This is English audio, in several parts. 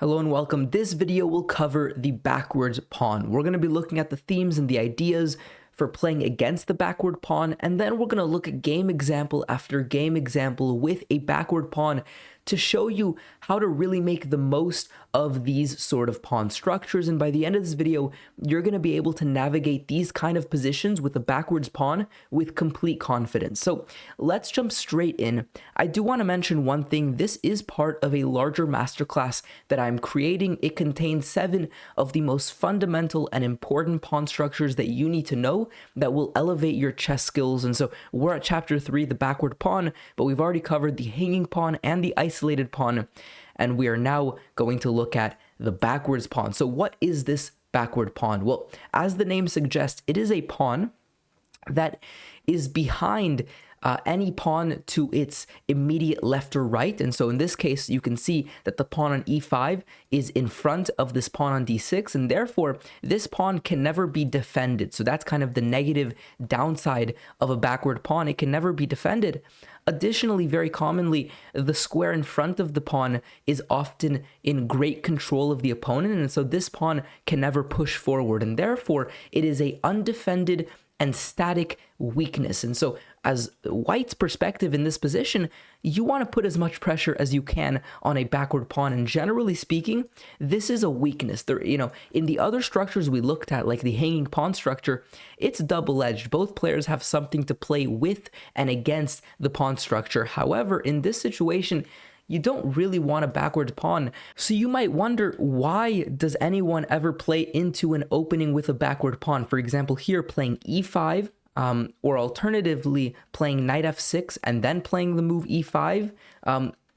Hello and welcome. This video will cover the backwards pawn. We're going to be looking at the themes and the ideas for playing against the backward pawn, and then we're going to look at game example after game example with a backward pawn to show you how to really make the most of these sort of pawn structures. And by the end of this video, you're going to be able to navigate these kind of positions with a backwards pawn with complete confidence. So let's jump straight in. I do want to mention one thing. This is part of a larger masterclass that I'm creating. It contains 7 of the most fundamental and important pawn structures that you need to know that will elevate your chess skills. And so we're at chapter 3, the backward pawn, but we've already covered the hanging pawn and the isolated pawn, and we are now going to look at the backwards pawn. So what is this backward pawn? Well, as the name suggests, it is a pawn that is behind any pawn to its immediate left or right. And so in this case, you can see that the pawn on e5 is in front of this pawn on d6, and therefore this pawn can never be defended. So that's kind of the negative downside of a backward pawn. It can never be defended. Additionally, very commonly, the square in front of the pawn is often in great control of the opponent, and so this pawn can never push forward, and therefore it is a undefended and static weakness. And so as white's perspective in this position, you want to put as much pressure as you can on a backward pawn, and generally speaking, this is a weakness. There, in the other structures we looked at, like the hanging pawn structure, it's double-edged. Both players have something to play with and against the pawn structure. However, in this situation, you don't really want a backward pawn. So you might wonder, why does anyone ever play into an opening with a backward pawn? For example, here playing e5, or alternatively playing knight f6 and then playing the move e5,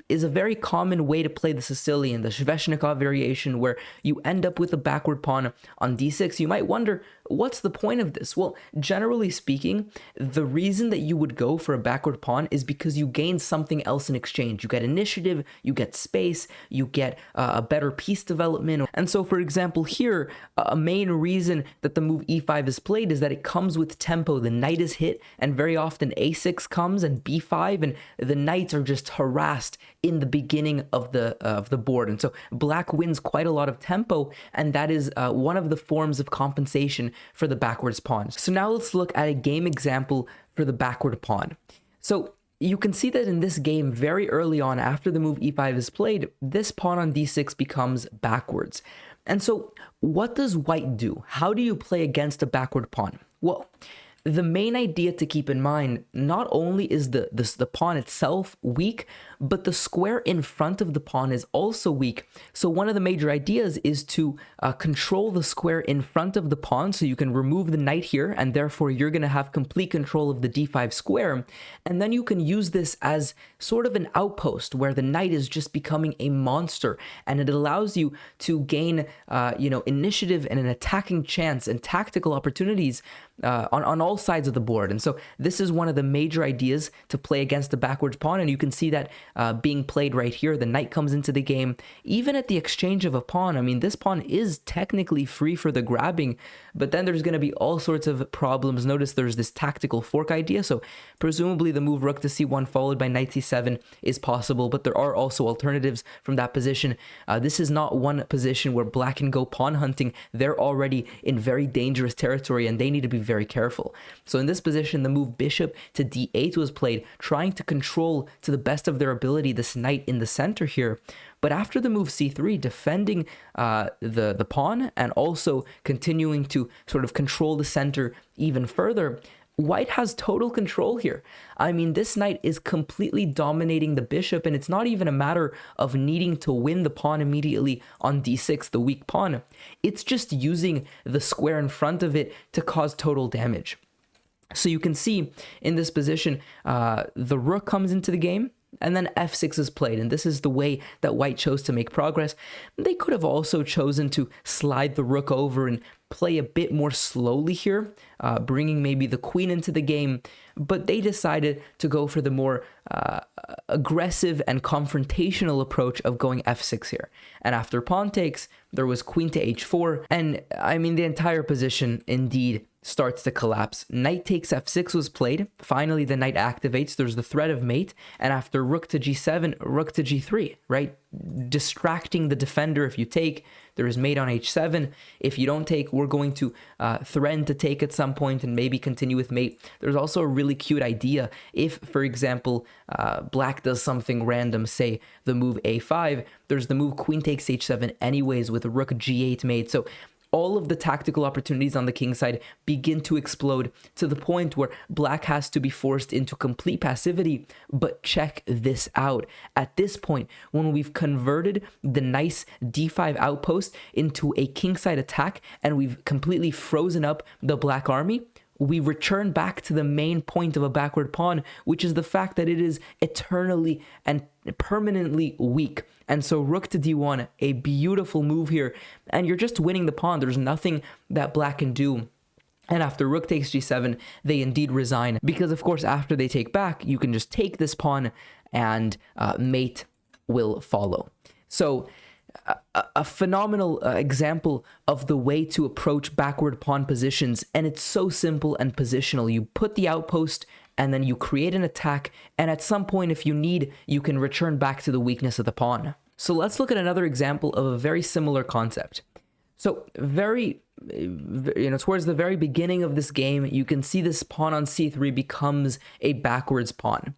is a very common way to play the Sicilian, the Sveshnikov variation, where you end up with a backward pawn on d6. You might wonder, what's the point of this? Well, generally speaking, the reason that you would go for a backward pawn is because you gain something else in exchange. You get initiative, you get space, you get a better piece development. And so, for example, here, a main reason that the move e5 is played is that it comes with tempo. The knight is hit, and very often a6 comes and b5, and the knights are just harassed in the beginning of the board. And so black wins quite a lot of tempo, and that is one of the forms of compensation for the backwards pawn. So now let's look at a game example for the backward pawn. So you can see that in this game, very early on, after the move e5 is played, this pawn on d6 becomes backwards. And so what does white do? How do you play against a backward pawn? Well, the main idea to keep in mind, not only is the pawn itself weak, but the square in front of the pawn is also weak. So one of the major ideas is to control the square in front of the pawn, so you can remove the knight here, and therefore you're going to have complete control of the d5 square. And then you can use this as sort of an outpost where the knight is just becoming a monster, and it allows you to gain initiative and an attacking chance and tactical opportunities on all sides of the board. And so this is one of the major ideas to play against the backwards pawn, and you can see that being played right here. The knight comes into the game. Even at the exchange of a pawn, I mean, this pawn is technically free for the grabbing, but then there's going to be all sorts of problems. Notice there's this tactical fork idea, so presumably the move rook to c1 followed by knight c7 is possible, but there are also alternatives from that position. This is not one position where black can go pawn hunting. They're already in very dangerous territory, and they need to be very careful. So in this position, the move bishop to d8 was played, trying to control to the best of their ability this knight in the center here. But after the move c3, defending the pawn and also continuing to sort of control the center even further, white has total control here. I mean, this knight is completely dominating the bishop, and it's not even a matter of needing to win the pawn immediately on d6, the weak pawn. It's just using the square in front of it to cause total damage. So you can see in this position, the rook comes into the game, and then f6 is played, and this is the way that white chose to make progress. They could have also chosen to slide the rook over and play a bit more slowly here, bringing maybe the queen into the game, but they decided to go for the more aggressive and confrontational approach of going f6 here. And after pawn takes, there was queen to h4, and I mean, the entire position indeed starts to collapse. Knight takes f6 was played. Finally, the knight activates. There's the threat of mate, and after rook to g7, rook to g3, right? Distracting the defender. If you take, there is mate on h7. If you don't take, we're going to threaten to take at some point and maybe continue with mate. There's also a really cute idea. If, for example, black does something random, say the move a5, there's the move queen takes h7 anyways with rook g8 mate. So all of the tactical opportunities on the king side begin to explode to the point where black has to be forced into complete passivity. But check this out. At this point, when we've converted the nice d5 outpost into a kingside attack and we've completely frozen up the black army, we return back to the main point of a backward pawn, which is the fact that it is eternally and permanently weak. And so rook to d1, a beautiful move here, and you're just winning the pawn. There's nothing that black can do. And after rook takes g7, they indeed resign, because of course after they take back, you can just take this pawn and mate will follow. So a phenomenal example of the way to approach backward pawn positions, and it's so simple and positional. You put the outpost and then you create an attack, and at some point, if you need, you can return back to the weakness of the pawn. So let's look at another example of a very similar concept. So towards the very beginning of this game, you can see this pawn on c3 becomes a backwards pawn.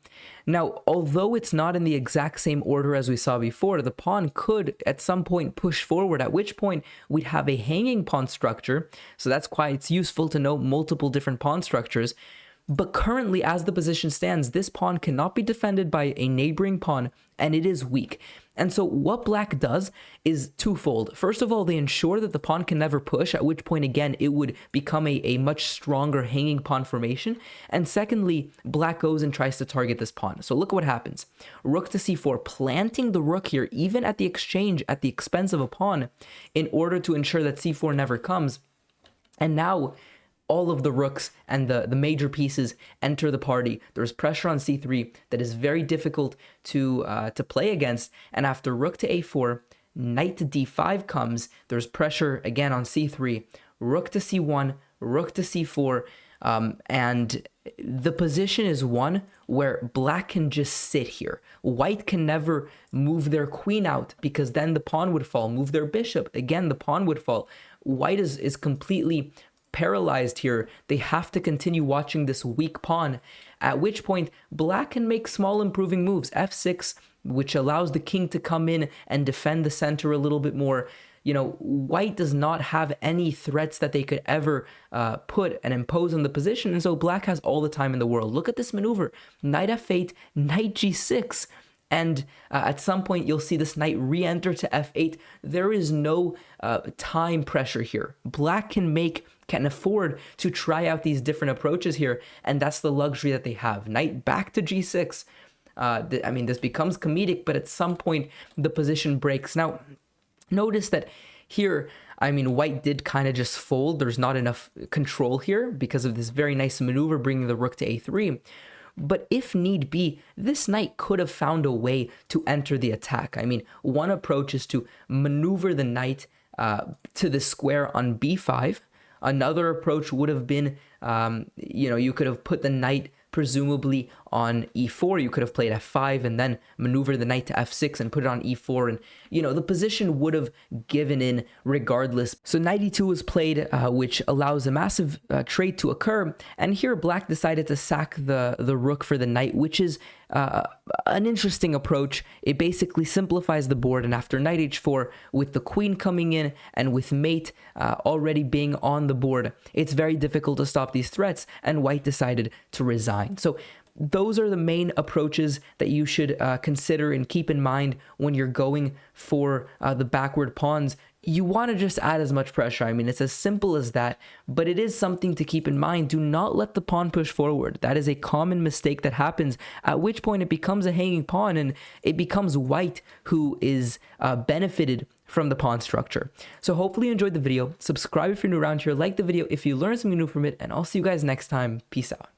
Now, although it's not in the exact same order as we saw before, the pawn could at some point push forward, at which point we'd have a hanging pawn structure. So that's why it's useful to know multiple different pawn structures. But currently, as the position stands, this pawn cannot be defended by a neighboring pawn, and it is weak. And so what black does is twofold. First of all, they ensure that the pawn can never push, at which point, again, it would become a much stronger hanging pawn formation. And secondly, black goes and tries to target this pawn. So look what happens. Rook to c4, planting the rook here, even at the exchange, at the expense of a pawn, in order to ensure that c4 never comes. And now all of the rooks and the major pieces enter the party. There's pressure on c3 that is very difficult to play against. And after rook to a4, knight to d5 comes. There's pressure again on c3, rook to c1, rook to c4, and the position is one where black can just sit here. White can never move their queen out because then the pawn would fall. Move their bishop, again the pawn would fall. White is completely paralyzed here. They have to continue watching this weak pawn, at which point black can make small improving moves. f6, which allows the king to come in and defend the center a little bit more. You know, white does not have any threats that they could ever put and impose on the position, and so black has all the time in the world. Look at this maneuver. Knight f8, knight g6. And at some point, you'll see this knight re-enter to f8. There is no time pressure here. Black can afford to try out these different approaches here, and that's the luxury that they have. Knight back to g6. I mean, this becomes comedic, but at some point, the position breaks. Now, notice that here, I mean, white did kind of just fold. There's not enough control here because of this very nice maneuver bringing the rook to a3. But if need be, this knight could have found a way to enter the attack. I mean, one approach is to maneuver the knight to the square on b5. Another approach would have been, you could have put the knight presumably on e4. You could have played f5 and then maneuver the knight to f6 and put it on e4. And, the position would have given in regardless. So knight e2 was played, which allows a massive trade to occur. And here black decided to sack the rook for the knight, which is an interesting approach. It basically simplifies the board. And after knight h4, with the queen coming in and with mate already being on the board, it's very difficult to stop these threats. And white decided to resign. So those are the main approaches that you should consider and keep in mind when you're going for the backward pawns. You want to just add as much pressure. I mean, it's as simple as that, but it is something to keep in mind. Do not let the pawn push forward. That is a common mistake that happens, at which point it becomes a hanging pawn and it becomes white who is benefited from the pawn structure. So hopefully you enjoyed the video. Subscribe if you're new around here, like the video if you learned something new from it, and I'll see you guys next time. Peace out.